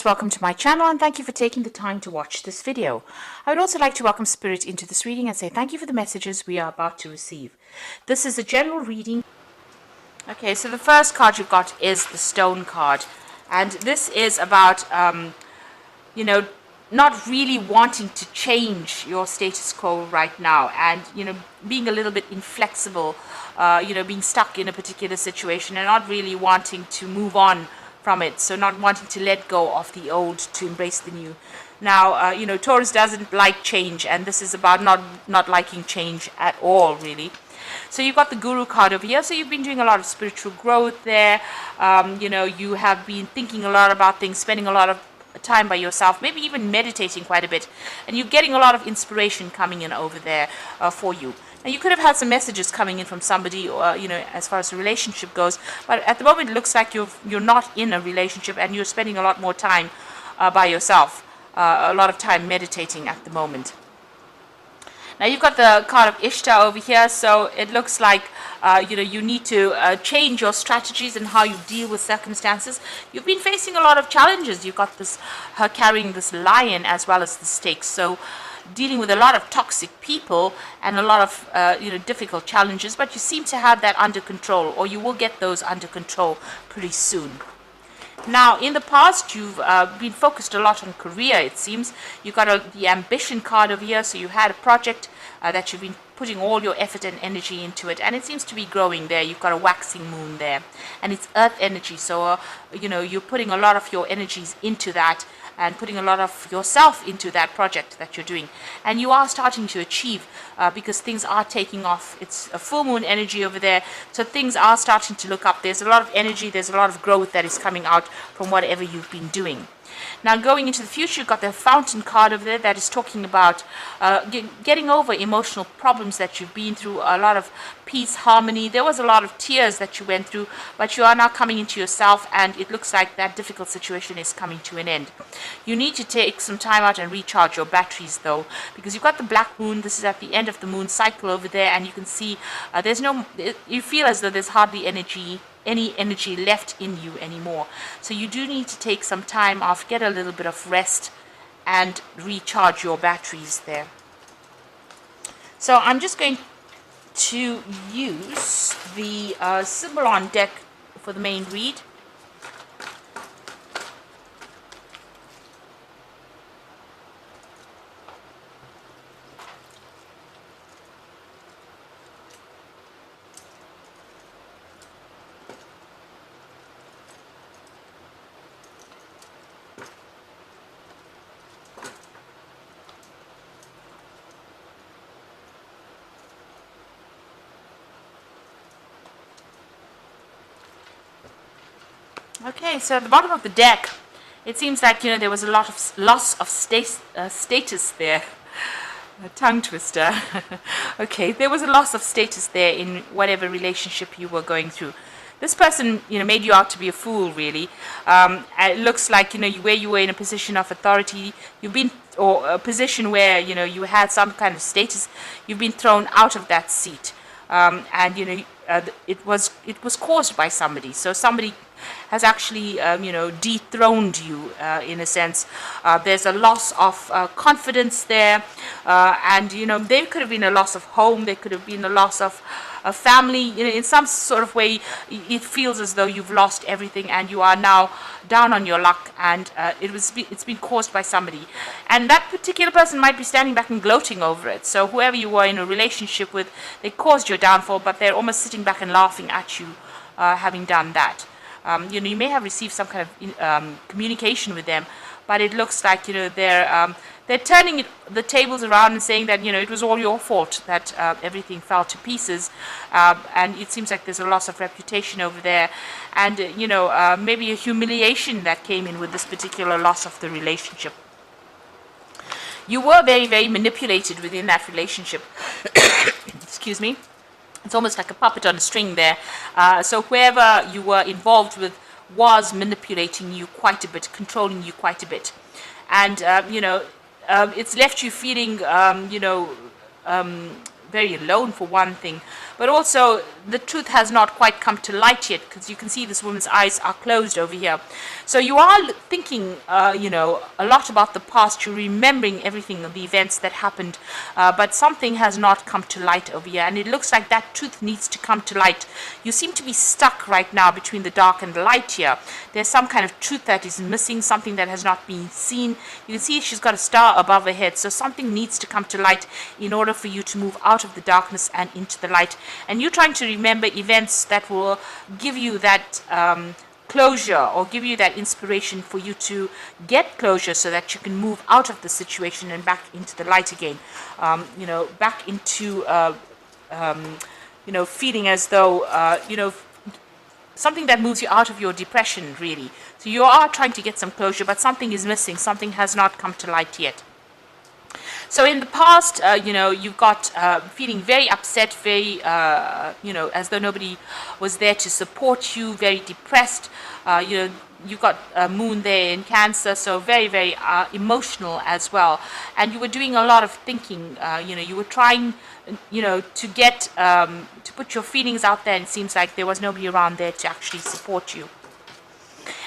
Welcome to my channel and thank you for taking the time to watch this video. I would also like to welcome Spirit into this reading and say thank you for the messages we are about to receive. This is a general reading. Okay, so the first card you've got is the Stone card, and this is about not really wanting to change your status quo right now, and being a little bit inflexible, being stuck in a particular situation and not really wanting to move on from it, so not wanting to let go of the old to embrace the new. Now, Taurus doesn't like change, and this is about not liking change at all, really. So you've got the Guru card over here, so you've been doing a lot of spiritual growth there. You have been thinking a lot about things, spending a lot of time by yourself, maybe even meditating quite a bit, and you're getting a lot of inspiration coming in over there for you. Now, you could have had some messages coming in from somebody, or as far as the relationship goes, but at the moment it looks like you're not in a relationship and you're spending a lot more time by yourself, a lot of time meditating at the moment. Now you've got the card of Ishtar over here, so it looks like you need to change your strategies and how you deal with circumstances. You've been facing a lot of challenges. You've got her carrying this lion as well as the stakes, so dealing with a lot of toxic people and a lot of difficult challenges, but you seem to have that under control, or you will get those under control pretty soon. Now, in the past, you've been focused a lot on career, it seems. You've got the ambition card over here, so you had a project that you've been putting all your effort and energy into it, and it seems to be growing there. You've got a waxing moon there, and it's earth energy, so you're putting a lot of your energies into that and putting a lot of yourself into that project that you're doing, and you are starting to achieve because things are taking off. It's a full moon energy over there, so things are starting to look up. There's a lot of energy, there's a lot of growth that is coming out from whatever you've been doing. Now, going into the future, you've got the Fountain card over there that is talking about getting over emotional problems that you've been through, a lot of peace, harmony. There was a lot of tears that you went through, but you are now coming into yourself, and it looks like that difficult situation is coming to an end. You need to take some time out and recharge your batteries, though, because you've got the Black Moon. This is at the end of the moon cycle over there, and you can see you feel as though there's hardly any energy left in you anymore. So you do need to take some time off, get a little bit of rest, and recharge your batteries there. So I'm just going to use the Symbolon deck for the main read. Okay, so at the bottom of the deck, it seems like there was a lot of loss of status there. A tongue twister. Okay, there was a loss of status there in whatever relationship you were going through. This person, made you out to be a fool, really. It looks like, where you were in a position of authority, or a position where, you had some kind of status, you've been thrown out of that seat. And, it was caused by somebody. So somebody has actually, dethroned you in a sense. There's a loss of confidence there, and there could have been a loss of home. There could have been a loss of a family. In some sort of way, it feels as though you've lost everything, and you are now down on your luck. And it's been caused by somebody, and that particular person might be standing back and gloating over it. So whoever you were in a relationship with, they caused your downfall, but they're almost sitting back and laughing at you, having done that. You may have received some kind of communication with them, but it looks like they're turning the tables around and saying that it was all your fault that everything fell to pieces, and it seems like there's a loss of reputation over there, and maybe a humiliation that came in with this particular loss of the relationship. You were very, very manipulated within that relationship. Excuse me. It's almost like a puppet on a string there. So whoever you were involved with was manipulating you quite a bit, controlling you quite a bit. And, it's left you feeling, very alone for one thing. but also the truth has not quite come to light yet, because you can see this woman's eyes are closed over here. So you are thinking, you know, a lot about the past. You're remembering everything, the events that happened, but something has not come to light over here, and it looks like that truth needs to come to light. You seem to be stuck right now between the dark and the light here. There's some kind of truth that is missing, something that has not been seen. You can see she's got a star above her head, so something needs to come to light in order for you to move out of the darkness and into the light. And you're trying to remember events that will give you that closure, or give you that inspiration for you to get closure, so that you can move out of the situation and back into the light again. You know, back into you know, feeling as though you know, something that moves you out of your depression, really. So you are trying to get some closure, but something is missing. Something has not come to light yet. So in the past, you know, you've got feeling very upset, very, you know, as though nobody was there to support you, very depressed. You know, you've got moon there in Cancer, so very, very emotional as well. And you were doing a lot of thinking. You know, you were trying, you know, to get, to put your feelings out there, and it seems like there was nobody around there to actually support you.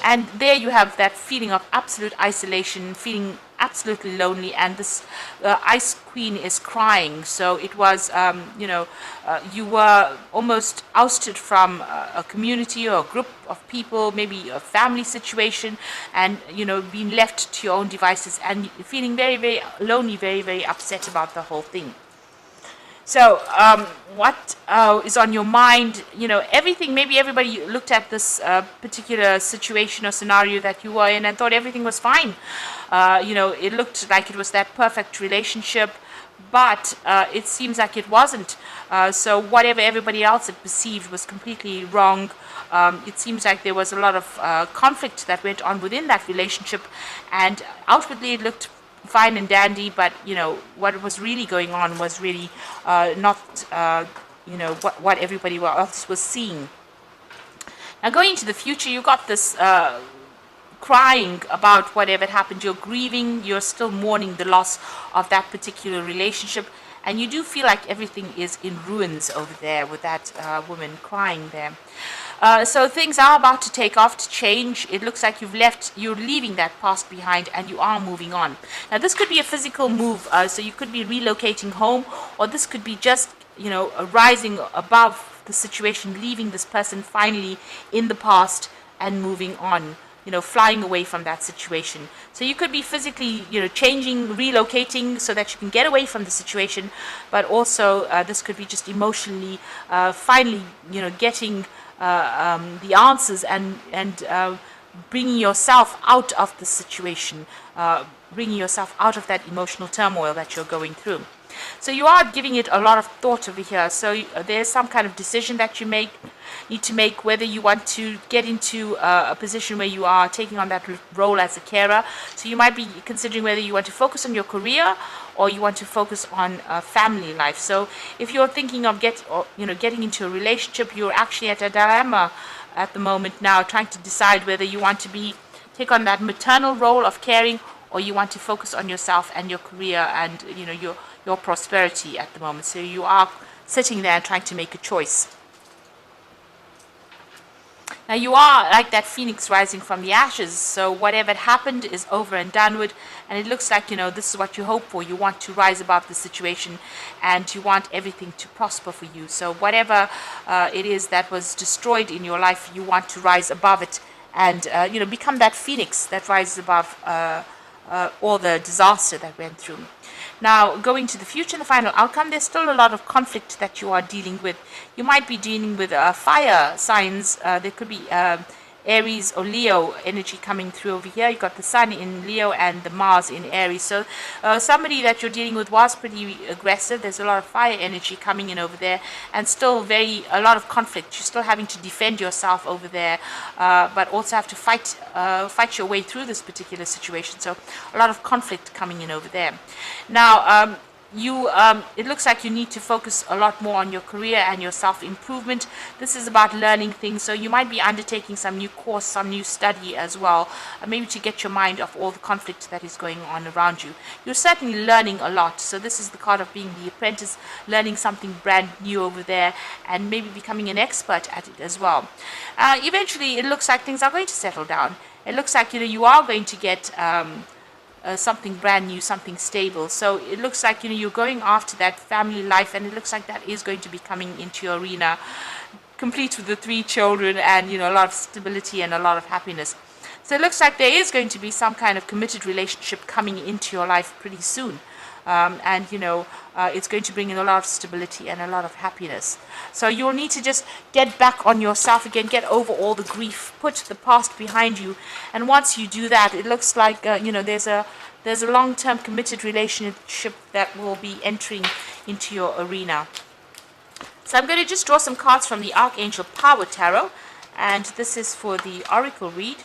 And there you have that feeling of absolute isolation, feeling absolutely lonely, and this Ice Queen is crying. So it was, you know, you were almost ousted from a community or a group of people, maybe a family situation, and, you know, being left to your own devices, and feeling very, very lonely, very, very upset about the whole thing. So what is on your mind? You know, everything, maybe everybody looked at this particular situation or scenario that you were in and thought everything was fine. You know, it looked like it was that perfect relationship, but it seems like it wasn't. So whatever everybody else had perceived was completely wrong. It seems like there was a lot of conflict that went on within that relationship, and outwardly it looked fine and dandy, but, you know, what was really going on was really not, you know, what everybody else was seeing. Now, going into the future, you got this crying about whatever happened. You're grieving, you're still mourning the loss of that particular relationship, and you do feel like everything is in ruins over there with that woman crying there. So things are about to take off, to change. It looks like you're leaving that past behind, and you are moving on. Now, this could be a physical move, so you could be relocating home, or this could be just, you know, rising above the situation, leaving this person finally in the past and moving on, you know, flying away from that situation. So you could be physically, you know, changing, relocating so that you can get away from the situation, but also this could be just emotionally, finally, you know, getting the answers and bringing yourself out of the situation, bringing yourself out of that emotional turmoil that you're going through. So you are giving it a lot of thought over here. So there's some kind of decision that you need to make, whether you want to get into a position where you are taking on that role as a carer. So you might be considering whether you want to focus on your career or you want to focus on family life. So if you're thinking of getting into a relationship, you're actually at a dilemma at the moment now, trying to decide whether you want to take on that maternal role of caring, or you want to focus on yourself and your career and, you know, your prosperity at the moment. So you are sitting there trying to make a choice. Now, you are like that phoenix rising from the ashes, so whatever had happened is over and done with, and it looks like, you know, this is what you hope for. You want to rise above the situation, and you want everything to prosper for you. So whatever it is that was destroyed in your life, you want to rise above it and, you know, become that phoenix that rises above all the disaster that went through. Now, going to the future and the final outcome, there's still a lot of conflict that you are dealing with. You might be dealing with fire signs. There could be Aries or Leo energy coming through over here. You've got the Sun in Leo and the Mars in Aries. So somebody that you're dealing with was pretty aggressive. There's a lot of fire energy coming in over there, and still a lot of conflict. You're still having to defend yourself over there, but also have to fight your way through this particular situation. So a lot of conflict coming in over there. Now, it looks like you need to focus a lot more on your career and your self-improvement. This is about learning things, so you might be undertaking some new course, some new study as well, maybe to get your mind off all the conflict that is going on around you. You're certainly learning a lot, so this is the card of being the apprentice, learning something brand new over there, and maybe becoming an expert at it as well. Eventually, it looks like things are going to settle down. It looks like you are going to get something brand new, something stable. So it looks like you're going after that family life, and it looks like that is going to be coming into your arena, complete with the 3 children and a lot of stability and a lot of happiness. So it looks like there is going to be some kind of committed relationship coming into your life pretty soon. And it's going to bring in a lot of stability and a lot of happiness. So you'll need to just get back on yourself again, get over all the grief, put the past behind you, and once you do that, it looks like there's a long-term committed relationship that will be entering into your arena. So I'm going to just draw some cards from the Archangel Power Tarot, and this is for the Oracle read.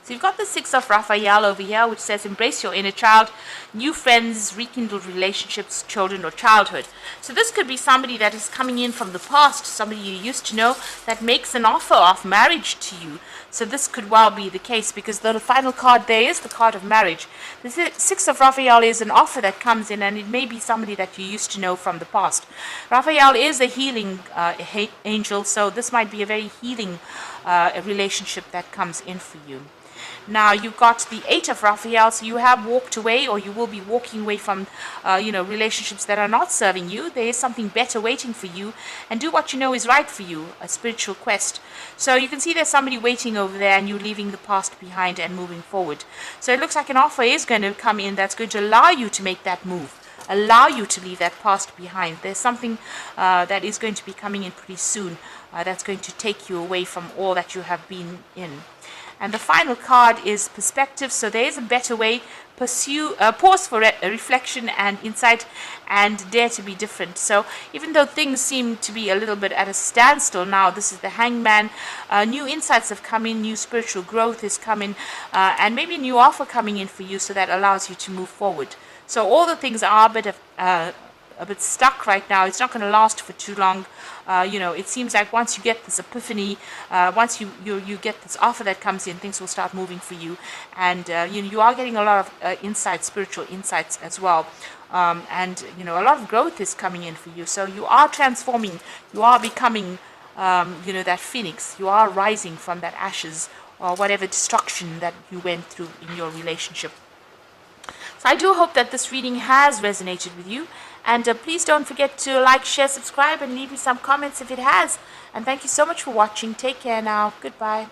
So you've got the 6 of Raphael over here, which says embrace your inner child, new friends, rekindled relationships, children, or childhood. So this could be somebody that is coming in from the past, somebody you used to know, that makes an offer of marriage to you. So this could well be the case, because the final card there is the card of marriage. The 6 of Raphael is an offer that comes in, and it may be somebody that you used to know from the past. Raphael is a healing angel, so this might be a very healing relationship that comes in for you. Now you've got the 8 of Raphael, so you have walked away, or you will be walking away from, relationships that are not serving you. There is something better waiting for you, and do what you know is right for you, a spiritual quest. So you can see there's somebody waiting over there, and you're leaving the past behind and moving forward. So it looks like an offer is going to come in that's going to allow you to make that move, allow you to leave that past behind. There's something that is going to be coming in pretty soon that's going to take you away from all that you have been in. And the final card is perspective. So there is a better way. Pause for reflection and insight, and dare to be different. So even though things seem to be a little bit at a standstill now, this is the Hangman. New insights have come in, new spiritual growth is coming, and maybe a new offer coming in for you, so that allows you to move forward. So all the things are a bit stuck right now. It's not going to last for too long. It seems like once you get this epiphany, once you get this offer that comes in, things will start moving for you, and you are getting a lot of insights, spiritual insights as well, and a lot of growth is coming in for you. So you are transforming, you are becoming, that phoenix. You are rising from that ashes or whatever destruction that you went through in your relationship. So I do hope that this reading has resonated with you. And please don't forget to like, share, subscribe, and leave me some comments if it has. And thank you so much for watching. Take care now. Goodbye.